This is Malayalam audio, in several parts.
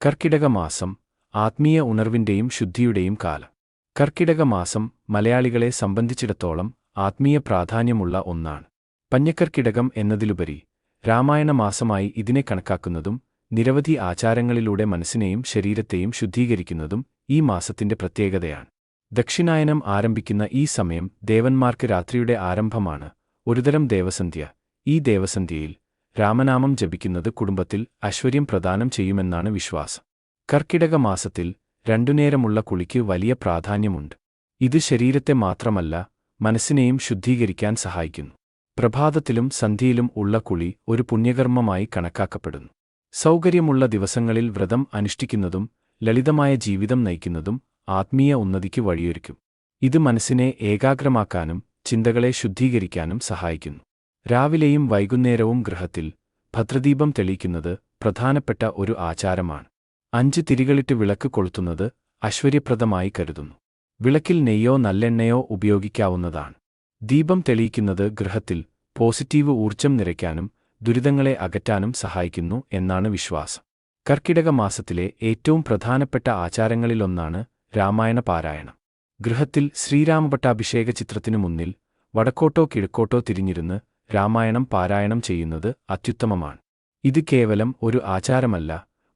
കർക്കിടക മാസം ആത്മീയ ഉണർവിന്റെയും ശുദ്ധിയുടെയും കാലം. കർക്കിടക മാസം മലയാളികളെ സംബന്ധിച്ചിടത്തോളം ആത്മീയ പ്രാധാന്യമുള്ള ഒന്നാണ്. പഞ്ഞക്കർക്കിടകം എന്നതിലുപരി രാമായണ മാസമായി ഇതിനെ കണക്കാക്കുന്നതും നിരവധി ആചാരങ്ങളിലൂടെ മനസ്സിനെയും ശരീരത്തെയും ശുദ്ധീകരിക്കുന്നതും ഈ മാസത്തിന്റെ പ്രത്യേകതയാണ്. ദക്ഷിണായനം ആരംഭിക്കുന്ന ഈ സമയം ദേവന്മാർക്ക് രാത്രിയുടെ ആരംഭമാണ്, ഒരുതരം ദേവസന്ധ്യ. ഈ ദേവസന്ധ്യയിൽ രാമനാമം ജപിക്കുന്നത് കുടുംബത്തിൽ ഐശ്വര്യം പ്രദാനം ചെയ്യുമെന്നാണ് വിശ്വാസം. കർക്കിടക മാസത്തിൽ രണ്ടുനേരമുള്ള കുളിക്ക് വലിയ പ്രാധാന്യമുണ്ട്. ഇത് ശരീരത്തെ മാത്രമല്ല മനസ്സിനെയും ശുദ്ധീകരിക്കാൻ സഹായിക്കുന്നു. പ്രഭാതത്തിലും സന്ധ്യയിലും ഉള്ള കുളി ഒരു പുണ്യകർമ്മമായി കണക്കാക്കപ്പെടുന്നു. സൗകര്യമുള്ള ദിവസങ്ങളിൽ വ്രതം അനുഷ്ഠിക്കുന്നതും ലളിതമായ ജീവിതം നയിക്കുന്നതും ആത്മീയ ഉന്നതിക്ക് വഴിയൊരുക്കും. ഇത് മനസ്സിനെ ഏകാഗ്രമാക്കാനും ചിന്തകളെ ശുദ്ധീകരിക്കാനും സഹായിക്കുന്നു. രാവിലെയും വൈകുന്നേരവും ഗൃഹത്തിൽ ഭദ്രദീപം തെളിയിക്കുന്നത് പ്രധാനപ്പെട്ട ഒരു ആചാരമാണ്. 5 തിരികളിട്ട് വിളക്ക് കൊളുത്തുന്നത് ഐശ്വര്യപ്രദമായി കരുതുന്നു. വിളക്കിൽ നെയ്യോ നല്ലെണ്ണയോ ഉപയോഗിക്കാവുന്നതാണ്. ദീപം തെളിയിക്കുന്നത് ഗൃഹത്തിൽ പോസിറ്റീവ് ഊർജ്ജം നിറയ്ക്കാനും ദുരിതങ്ങളെ അകറ്റാനും സഹായിക്കുന്നു എന്നാണ് വിശ്വാസം. കർക്കിടക മാസത്തിലെ ഏറ്റവും പ്രധാനപ്പെട്ട ആചാരങ്ങളിലൊന്നാണ് രാമായണ പാരായണം. ഗൃഹത്തിൽ ശ്രീരാമപട്ടാഭിഷേക ചിത്രത്തിനു മുന്നിൽ വടക്കോട്ടോ കിഴക്കോട്ടോ തിരിഞ്ഞിരുന്ന് രാമായണം പാരായണം ചെയ്യുന്നത് അത്യുത്തമമാണ്. ഇത് കേവലം ഒരു ആചാരമല്ല,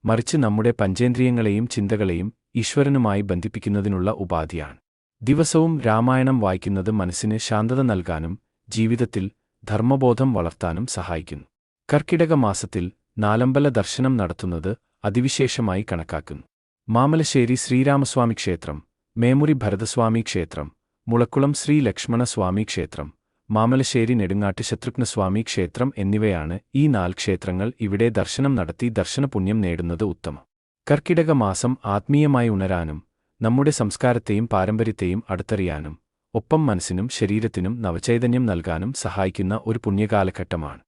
മറിച്ച് നമ്മുടെ പഞ്ചേന്ദ്രിയങ്ങളെയും ചിന്തകളെയും ഈശ്വരനുമായി ബന്ധിപ്പിക്കുന്നതിനുള്ള ഉപാധിയാണ്. ദിവസവും രാമായണം വായിക്കുന്നത് മനസ്സിന് ശാന്തത നൽകാനും ജീവിതത്തിൽ ധർമ്മബോധം വളർത്താനും സഹായിക്കുന്നു. കർക്കിടക മാസത്തിൽ നാലമ്പല ദർശനം നടത്തുന്നത് അതിവിശേഷമായി കണക്കാക്കുന്നു. മാമലശ്ശേരി ശ്രീരാമസ്വാമി ക്ഷേത്രം, മേമുറി ഭരതസ്വാമി ക്ഷേത്രം, മുളക്കുളം ശ്രീ ലക്ഷ്മണസ്വാമി ക്ഷേത്രം, മാമലശ്ശേരി നെടുങ്ങാട്ട് ശത്രുഘ്നസ്വാമി ക്ഷേത്രം എന്നിവയാണ് ഈ 4 ക്ഷേത്രങ്ങൾ. ഇവിടെ ദർശനം നടത്തി ദർശനപുണ്യം നേടുന്നത് ഉത്തമം. കർക്കിടക മാസം ആത്മീയമായി ഉണരാനും നമ്മുടെ സംസ്കാരത്തെയും പാരമ്പര്യത്തെയും അടുത്തറിയാനും ഒപ്പം മനസ്സിനും ശരീരത്തിനും നവചൈതന്യം നൽകാനും സഹായിക്കുന്ന ഒരു പുണ്യകാലഘട്ടമാണ്.